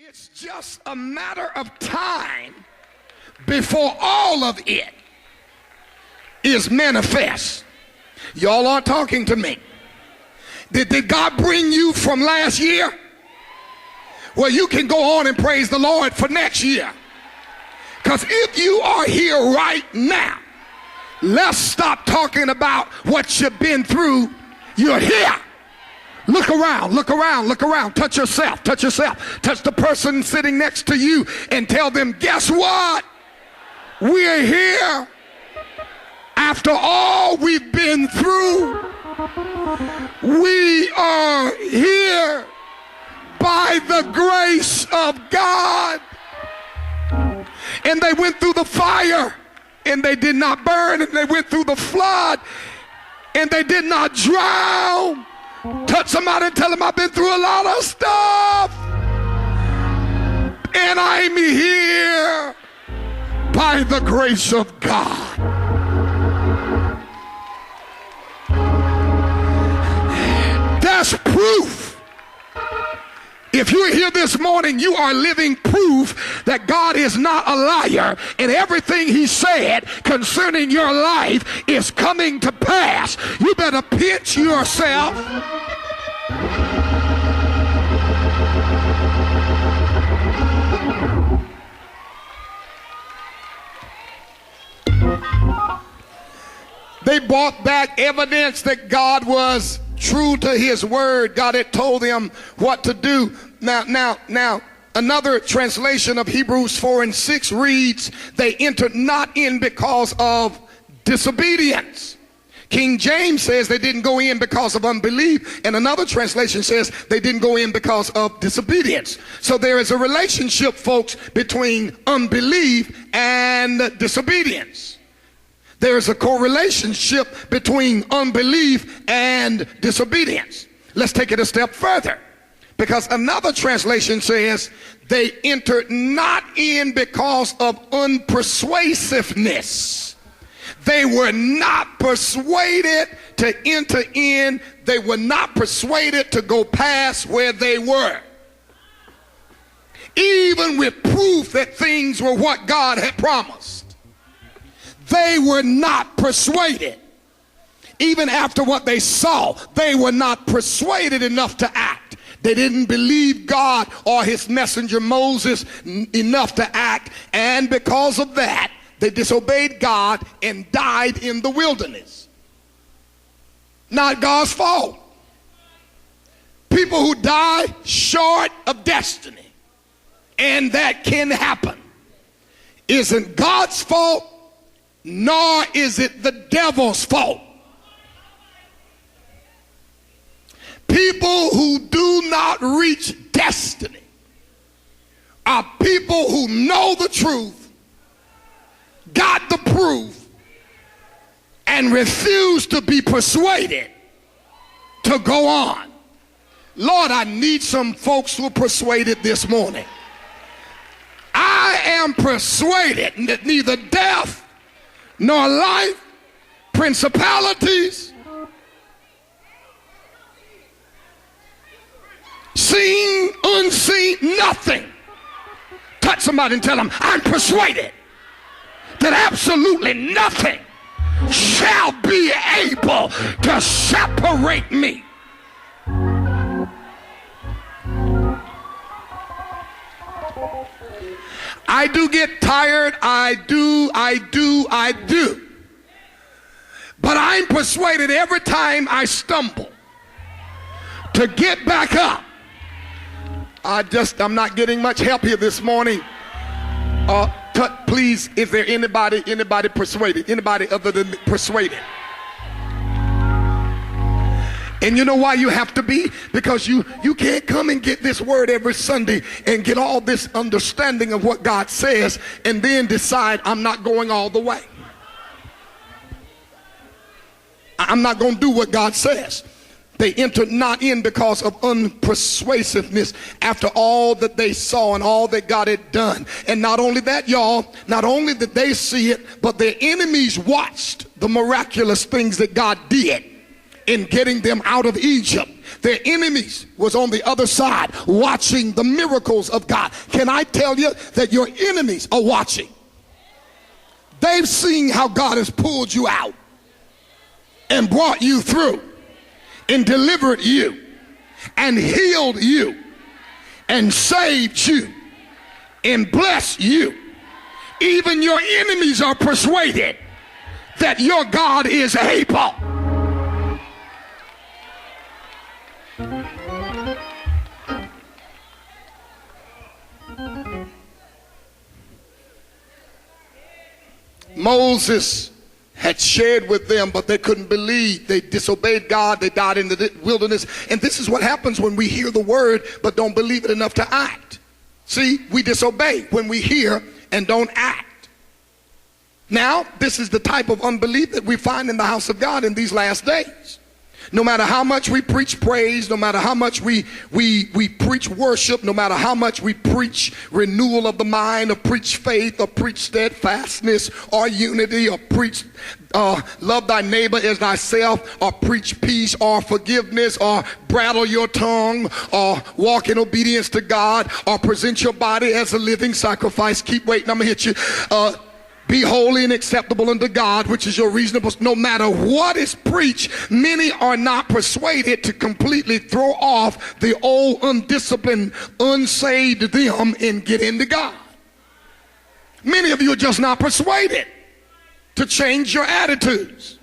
It's just a matter of time before all of it is manifest. Y'all aren't talking to me. Did God bring you from last year? Well, you can go on and praise the Lord for next year. Because if you are here right now, let's stop talking about what you've been through. You're here. Look around, look around, look around. Touch yourself, touch yourself. Touch the person sitting next to you and tell them, guess what? We're here. After all we've been through, we are here by the grace of God. And they went through the fire and they did not burn, and they went through the flood and they did not drown. Touch somebody and tell them, I've been through a lot of stuff and I'm here by the grace of God. That's proof. If you're here this morning, you are living proof that God is not a liar, and everything he said concerning your life is coming to pass. You better pinch yourself. They brought back evidence that God was true to his word. God had told them what to do. Now, another translation of Hebrews 4:6 reads, they entered not in because of disobedience. King James says they didn't go in because of unbelief, and another translation says they didn't go in because of disobedience. So there is a relationship, folks, between unbelief and disobedience. There is a correlationship between unbelief and disobedience. Let's take it a step further, because another translation says they entered not in because of unpersuasiveness. They were not persuaded to enter in. They were not persuaded to go past where they were, even with proof that things were what God had promised. They were not persuaded. Even after what they saw, they were not persuaded enough to act. They didn't believe God or his messenger Moses enough to act, and because of that, they disobeyed God and died in the wilderness. Not God's fault. People who die short of destiny, and that can happen, isn't God's fault, nor is it the devil's fault. People who do not reach destiny are people who know the truth, got the proof, and refuse to be persuaded to go on. Lord, I need some folks who are persuaded this morning. I am persuaded that neither death nor life, principalities, seen, unseen, nothing. Touch somebody and tell them, I'm persuaded that absolutely nothing shall be able to separate me. I do get tired, I do. But I'm persuaded every time I stumble to get back up. I'm not getting much help here this morning. Please, is there anybody persuaded? Anybody other than persuaded? And you know why you have to be? Because you can't come and get this word every Sunday and get all this understanding of what God says and then decide I'm not going all the way. I'm not going to do what God says. They entered not in because of unpersuasiveness after all that they saw and all that God had done. And not only that, y'all, not only did they see it, but their enemies watched the miraculous things that God did in getting them out of Egypt. Their enemies was on the other side watching the miracles of God. Can I tell you that your enemies are watching? They've seen how God has pulled you out and brought you through and delivered you and healed you and saved you and blessed you. Even your enemies are persuaded that your God is able. Moses had shared with them, but they couldn't believe. They disobeyed God. They died in the wilderness. And this is what happens when we hear the word but don't believe it enough to act. See, we disobey when we hear and don't act. Now, this is the type of unbelief that we find in the house of God in these last days. No matter how much we preach praise, no matter how much we preach worship, no matter how much we preach renewal of the mind, or preach faith, or preach steadfastness, or unity, or preach love thy neighbor as thyself, or preach peace, or forgiveness, or brattle your tongue, or walk in obedience to God, or present your body as a living sacrifice. Keep waiting, I'm gonna hit you. Be holy and acceptable unto God, which is your reasonable. No matter what is preached, many are not persuaded to completely throw off the old, undisciplined, unsaved them and get into God. Many of you are just not persuaded to change your attitudes.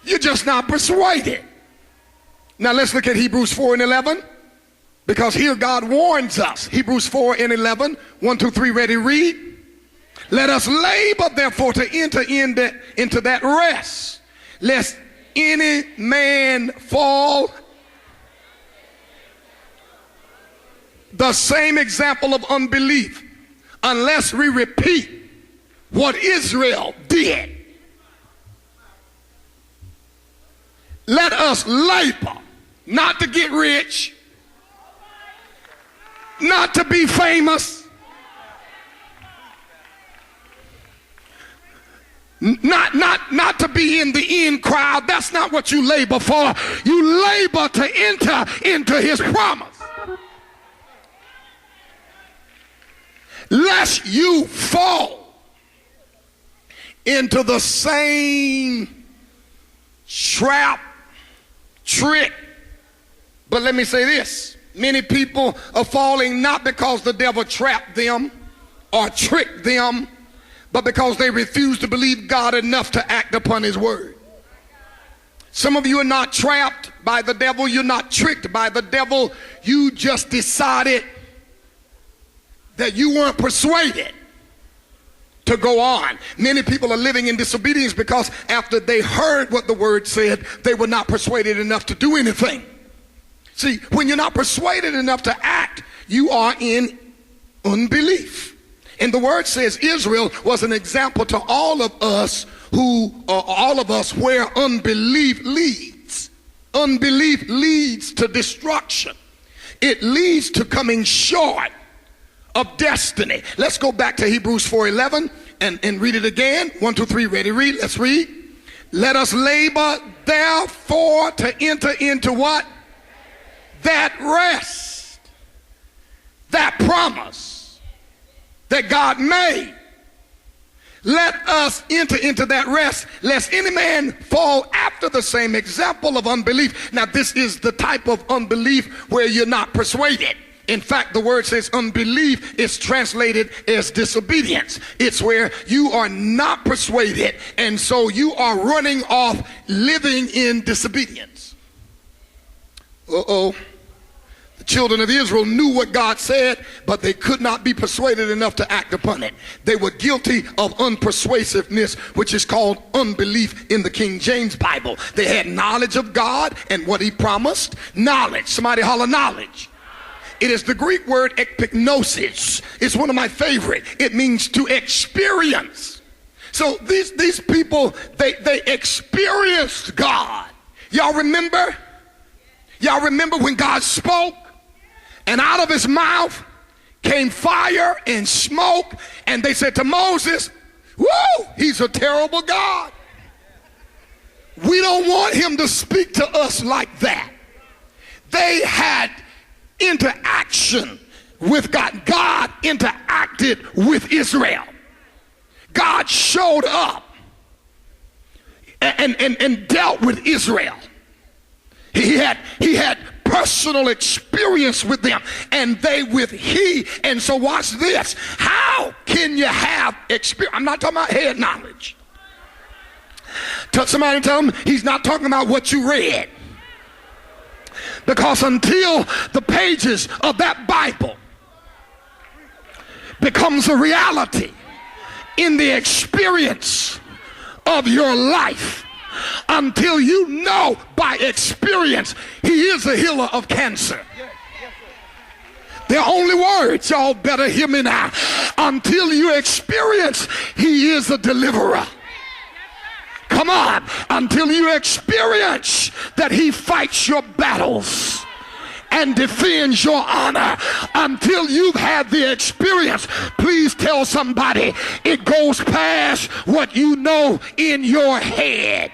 You're just not persuaded. Now let's look at Hebrews 4 and 11, because here God warns us. Hebrews 4 and 11, 1, 2, 3, ready, read. Let us labor, therefore, to enter into that rest, lest any man fall. The same example of unbelief, unless we repeat what Israel did. Let us labor, not to get rich, not to be famous, not to be in the in crowd. That's not what you labor for. You labor to enter into his promise. Lest you fall into the same trap, trick. But let me say this. Many people are falling not because the devil trapped them or tricked them, but because they refuse to believe God enough to act upon his word. Some of you are not trapped by the devil. You're not tricked by the devil. You just decided that you weren't persuaded to go on. Many people are living in disobedience because after they heard what the word said, they were not persuaded enough to do anything. See, when you're not persuaded enough to act, you are in unbelief. And the word says Israel was an example to all of us where unbelief leads. Unbelief leads to destruction. It leads to coming short of destiny. Let's go back to Hebrews 4:11 and read it again. 1, 2, 3, ready, read. Let's read. Let us labor therefore to enter into what? That rest, that promise that God made. Let us enter into that rest, lest any man fall after the same example of unbelief. Now, this is the type of unbelief where you're not persuaded. In fact, the word says unbelief is translated as disobedience. It's where you are not persuaded, and so you are running off living in disobedience. The children of Israel knew what God said, but they could not be persuaded enough to act upon it. They were guilty of unpersuasiveness, which is called unbelief in the King James Bible. They had knowledge of God and what he promised. Knowledge. Somebody holler knowledge. It is the Greek word epignosis. It's one of my favorite. It means to experience. So these people, they experienced God. Y'all remember? Y'all remember when God spoke and out of his mouth came fire and smoke, and they said to Moses, whoa, he's a terrible God. We don't want him to speak to us like that. they had interaction with God. God interacted with Israel. God showed up and dealt with Israel. He had personal experience with them, and they with he. And so watch this. How can you have experience? I'm not talking about head knowledge. Somebody tell him he's not talking about what you read. Because until the pages of that Bible becomes a reality in the experience of your life, until you know by experience he is a healer of cancer. They're only words, y'all better hear me now. Until you experience he is a deliverer. Come on, until you experience that he fights your battles and defends your honor, until you've had the experience, please tell somebody it goes past what you know in your head.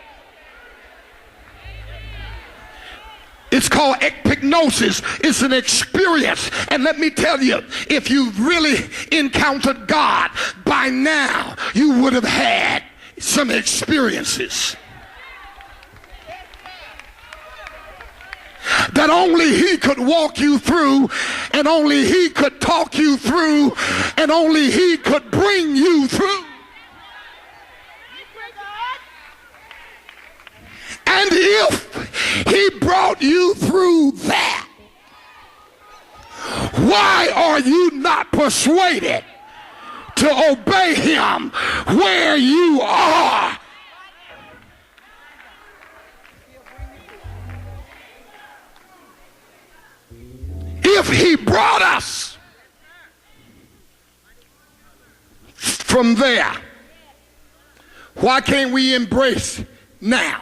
It's called epignosis. It's an experience. And let me tell you, if you really encountered God, by now you would have had some experiences that only he could walk you through, and only he could talk you through, and only he could bring you through. And if he brought you through that, why are you not persuaded to obey him where you are? If he brought us from there, why can't we embrace now?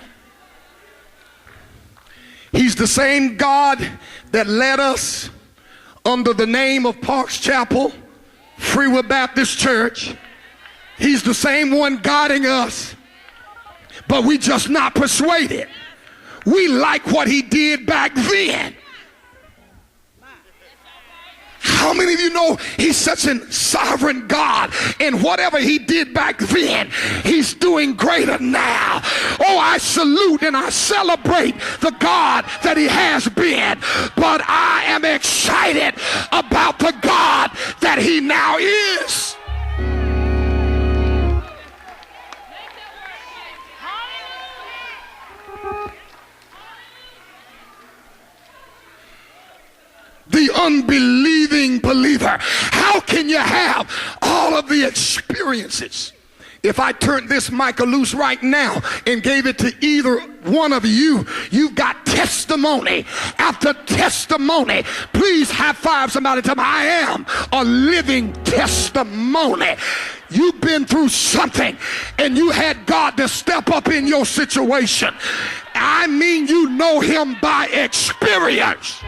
He's the same God that led us under the name of Parks Chapel Free Will Baptist Church. He's the same one guiding us, but we just not persuaded. We like what he did back then. How many of you know he's such a sovereign God, and whatever he did back then, he's doing greater now? Oh, I salute and I celebrate the God that he has been, but I am excited about the God that he now is. The unbelieving believer. How can you have all of the experiences? If I turned this mic loose right now and gave it to either one of you, you've got testimony after testimony. Please high five somebody. Tell me, I am a living testimony. You've been through something and you had God to step up in your situation. I mean, you know him by experience.